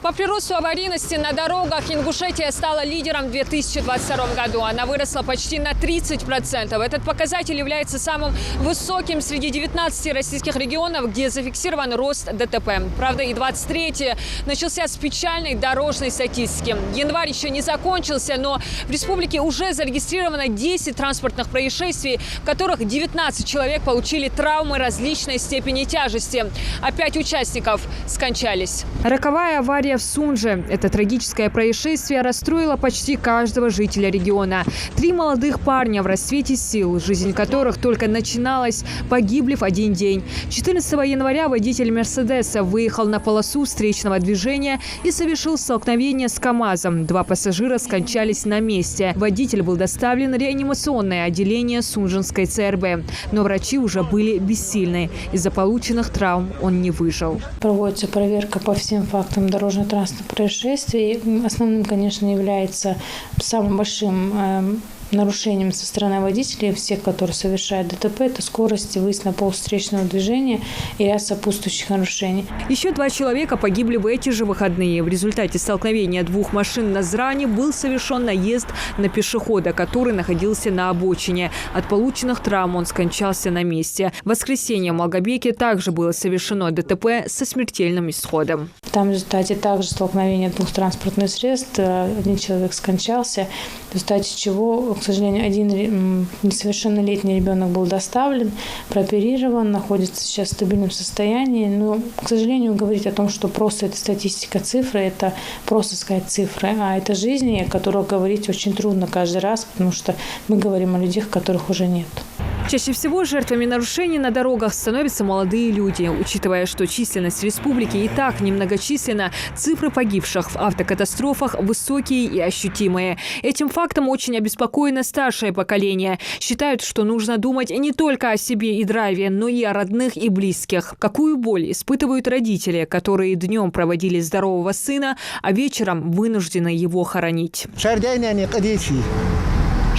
По приросту аварийности на дорогах Ингушетия стала лидером в 2022 году. Она выросла почти на 30%. Этот показатель является самым высоким среди 19 российских регионов, где зафиксирован рост ДТП. Правда, и 23-й начался с печальной дорожной статистики. Январь еще не закончился, но в республике уже зарегистрировано 10 транспортных происшествий, в которых 19 человек получили травмы различной степени тяжести, а 5 участников скончались. Роковая авария в Сунже. Это трагическое происшествие расстроило почти каждого жителя региона. 3 молодых парня в расцвете сил, жизнь которых только начиналась, погибли в один день. 14 января водитель «Мерседеса» выехал на полосу встречного движения и совершил столкновение с КАМАЗом. 2 пассажира скончались на месте. Водитель был доставлен в реанимационное отделение Сунжинской ЦРБ. Но врачи уже были бессильны. Из-за полученных травм он не выжил. Проводится проверка по всем фактам дорожно-транспортных происшествий. Основным, конечно, является самым большим нарушением со стороны водителей, всех, которые совершают ДТП, это скорость, выезд на пол встречного движения и ряд сопутствующих нарушений. Еще 2 человека погибли в эти же выходные. В результате столкновения 2 машин на Зране был совершен наезд на пешехода, который находился на обочине. От полученных травм он скончался на месте. В воскресенье в Малгобеке также было совершено ДТП со смертельным исходом. Там в результате также столкновения 2 транспортных средств. 1 человек скончался, в результате чего, к сожалению, 1 несовершеннолетний ребенок был доставлен, прооперирован, находится сейчас в стабильном состоянии. Но, к сожалению, говорить о том, что просто это статистика, цифры, это просто сказать цифры, а это жизни, о которых говорить очень трудно каждый раз, потому что мы говорим о людях, которых уже нет. Чаще всего жертвами нарушений на дорогах становятся молодые люди. Учитывая, что численность республики и так немногочисленна, цифры погибших в автокатастрофах высокие и ощутимые. Этим фактом очень обеспокоено старшее поколение. Считают, что нужно думать не только о себе и драйве, но и о родных и близких. Какую боль испытывают родители, которые днем проводили здорового сына, а вечером вынуждены его хоронить.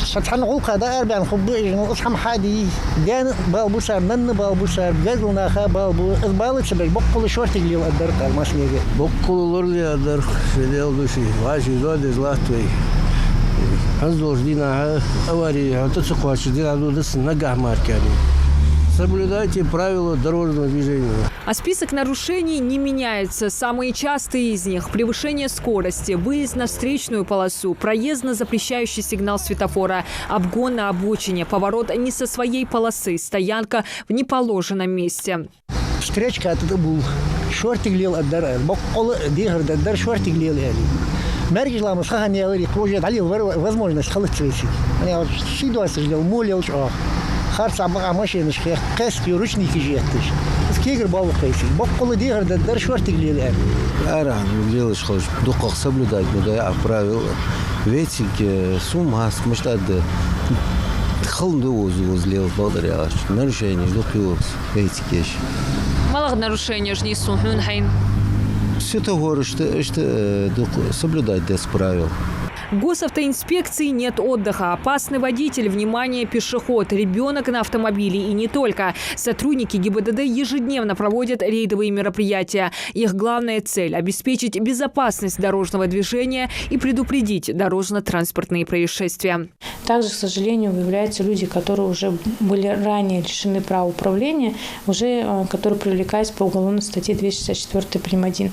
ستحنقول قضاء أربع خبئ أصحى حادي جان بالبوسر من بالبوسر جازلنا خا بالبو بالب سبب بقول شورت اللي قدرت المسنية بقول اللي قدر في دوشي واجي زود زلاتوي هنزل جدينا أوري هتسقوا شدينا دودس نجح ماركاني. Соблюдайте правила дорожного движения. А список нарушений не меняется. Самые частые из них – превышение скорости, выезд на встречную полосу, проезд на запрещающий сигнал светофора, обгон на обочине, поворот не со своей полосы, стоянка в неположенном месте. Встречка это был шортик лил отдар, бокол дигр отдар шортик лил яли. Мережа ламу схахани яли, тоже дали возможность халатвейси. Я ситуацию сделал, молил, что خارج عم ماشي مش قاس في رشني كيجيتش سكيجر بالو قيسي بقول دي غير دار شورتك لي الان ара делаешь хочешь дух соблюдать но правила ветики сумас мыштад хылды возле благодаря нарушение дух ветики Малых нарушений жни сухун хайн. Все то говорит что соблюдать des правил. Госавтоинспекции нет отдыха. Опасный водитель, внимание, пешеход, ребенок на автомобиле и не только. Сотрудники ГИБДД ежедневно проводят рейдовые мероприятия. Их главная цель – обеспечить безопасность дорожного движения и предупредить дорожно-транспортные происшествия. Также, к сожалению, выявляются люди, которые уже были ранее лишены права управления, которые привлекаются по уголовной статье 264 прим. 1.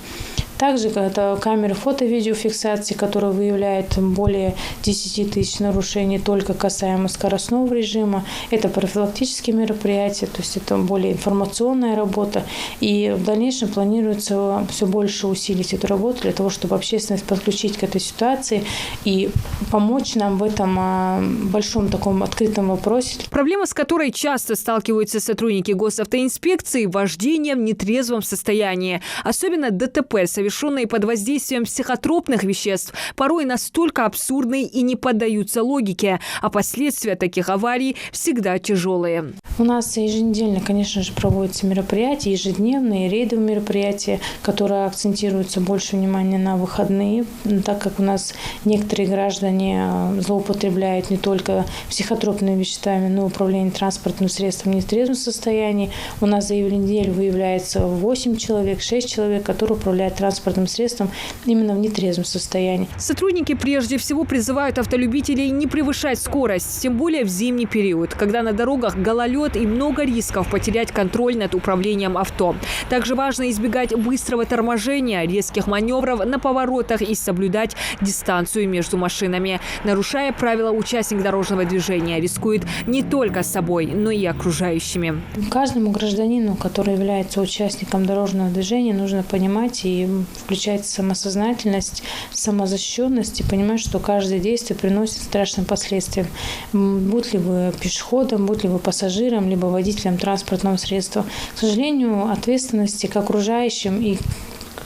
Также это камеры фото-видеофиксации, которые выявляют более 10 тысяч нарушений только касаемо скоростного режима. Это профилактические мероприятия, то есть это более информационная работа. И в дальнейшем планируется все больше усилить эту работу для того, чтобы общественность подключить к этой ситуации и помочь нам в этом большом таком открытом вопросе. Проблема, с которой часто сталкиваются сотрудники госавтоинспекции – вождение в нетрезвом состоянии. Особенно ДТП, совершенные под воздействием психотропных веществ, порой настолько абсурдны и не поддаются логике, а последствия таких аварий всегда тяжелые. У нас еженедельно, конечно же, проводятся мероприятия, ежедневные рейдовые мероприятия, которые акцентируются больше внимания на выходные, так как у нас некоторые граждане злоупотребляют не только психотропными веществами, но и управлением транспортным средством в нетрезвом состоянии. У нас за неделю выявляется 8 человек, 6 человек, которые управляют транспортным транспортным средством именно в нетрезвом состоянии. Сотрудники прежде всего призывают автолюбителей не превышать скорость, тем более в зимний период, когда на дорогах гололед и много рисков потерять контроль над управлением авто. Также важно избегать быстрого торможения, резких маневров на поворотах и соблюдать дистанцию между машинами. Нарушая правила, участник дорожного движения рискует не только собой, но и окружающими. Каждому гражданину, который является участником дорожного движения, нужно понимать и включать самосознательность, самозащищенность и понимать, что каждое действие приносит страшные последствия. Будь ли вы пешеходом, будь ли вы пассажиром, либо водителем транспортного средства. К сожалению, ответственности к окружающим и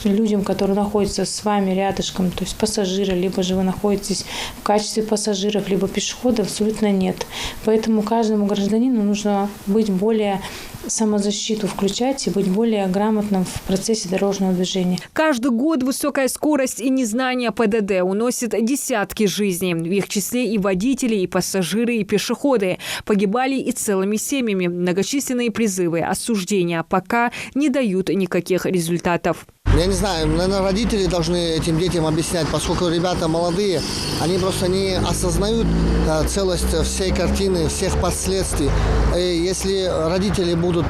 людям, которые находятся с вами рядышком, то есть пассажиры, либо же вы находитесь в качестве пассажиров, либо пешеходов, абсолютно нет. Поэтому каждому гражданину нужно быть более самозащиту включать и быть более грамотным в процессе дорожного движения. Каждый год высокая скорость и незнание ПДД уносит десятки жизней. В их числе и водители, и пассажиры, и пешеходы. Погибали и целыми семьями. Многочисленные призывы, осуждения пока не дают никаких результатов. Я не знаю, наверное, родители должны этим детям объяснять, поскольку ребята молодые, они просто не осознают целость всей картины, всех последствий. И если родители будут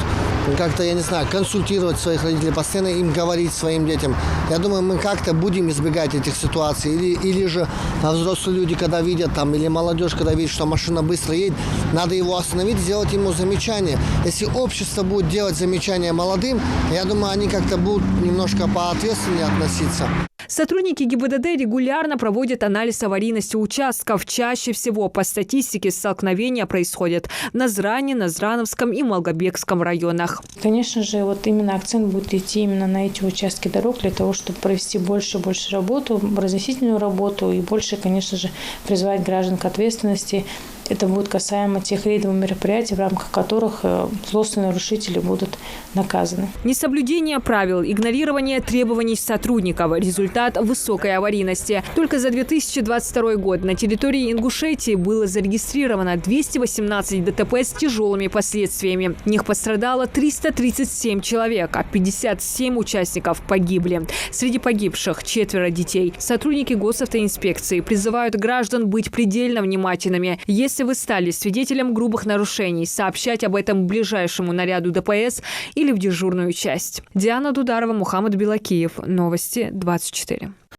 как-то, я не знаю, консультировать своих родителей, постоянно им говорить своим детям, я думаю, мы как-то будем избегать этих ситуаций. Или же взрослые люди, когда видят, там, или молодежь, когда видит, что машина быстро едет, надо его остановить, сделать ему замечание. Если общество будет делать замечания молодым, я думаю, они как-то будут немножко поответственнее относиться. Сотрудники ГИБДД регулярно проводят анализ аварийности участков. Чаще всего по статистике столкновения происходят в Назране, Назрановском и Малгобекском районах. Конечно же, вот именно акцент будет идти именно на эти участки дорог для того, чтобы провести больше и больше работу, разъяснительную работу и больше, конечно же, призвать граждан к ответственности. Это будет касаемо тех рейдовых мероприятий, в рамках которых злостные нарушители будут наказаны. Несоблюдение правил, игнорирование требований сотрудников – результат высокой аварийности. Только за 2022 год на территории Ингушетии было зарегистрировано 218 ДТП с тяжелыми последствиями. В них пострадало 337 человек, а 57 участников погибли. Среди погибших 4 детей. Сотрудники госавтоинспекции призывают граждан быть предельно внимательными. Если вы стали свидетелем грубых нарушений, сообщать об этом ближайшему наряду ДПС или в дежурную часть. Диана Дударова, Мухаммад Белакиев. Новости 24.